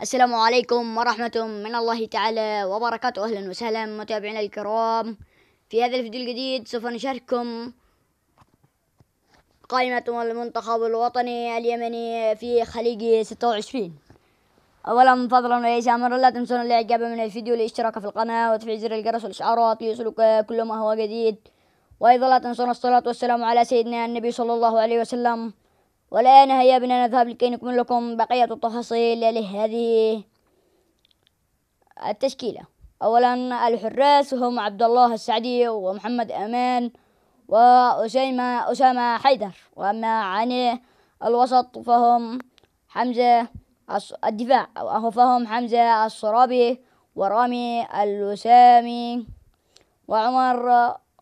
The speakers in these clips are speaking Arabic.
السلام عليكم ورحمة من الله تعالى وبركاته. أهلا وسهلا متابعينا الكرام. في هذا الفيديو الجديد سوف نشارككم قائمة المنتخب الوطني اليمني في خليج 26. أولا فضلا وليس أمرا، لا تنسون الإعجاب من الفيديو، الاشتراك في القناة وتفعيل زر الجرس والإشعارات ليصلك كل ما هو جديد. وأيضا لا تنسون الصلاة والسلام على سيدنا النبي صلى الله عليه وسلم. والآن هيا بنا نذهب لكي نكمل لكم بقية التفاصيل لهذه التشكيلة. أولا الحراس هم عبد الله السعدي ومحمد أمان وأسامة حيدر. وأما عن الوسط فهم حمزة الدفاع فهم حمزة الصرابي ورامي اللسامي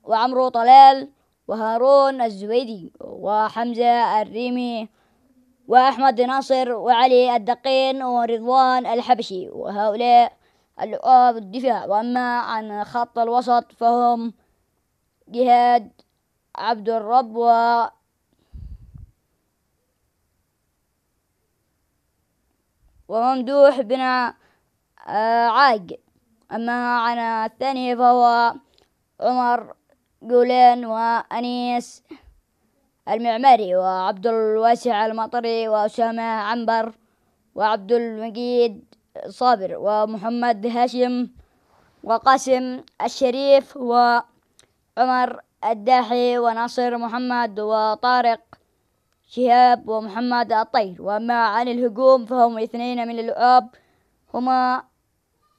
وعمرو طلال وهارون الزبيدي وحمزة الريمي وأحمد ناصر وعلي الدقين ورضوان الحبشي، وهؤلاء اللعاب الدفاع. وأما عن خط الوسط فهم جهاد عبد الرب وممدوح بن عاج. أما عن الثاني فهو عمر جولان وأنيس المعماري وعبد الواسع المطري وأسامة عنبر وعبد المجيد صابر ومحمد هاشم وقاسم الشريف وعمر الداحي وناصر محمد وطارق شهاب ومحمد الطير. وأما عن الهجوم فهم اثنين من اللعاب، هما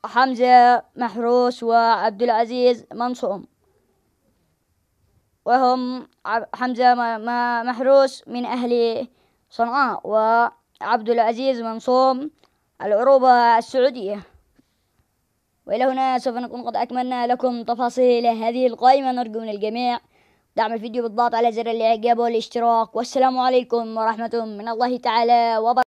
حمزة محروس وعبد العزيز منصوم، وهم حمزة محروس من أهل صنعاء وعبد العزيز منصوم العروبة السعودية. وإلى هنا سوف نكون قد أكملنا لكم تفاصيل هذه القائمة. نرجو من الجميع دعم الفيديو بالضغط على زر الإعجاب والاشتراك. والسلام عليكم ورحمة من الله تعالى وبركاته.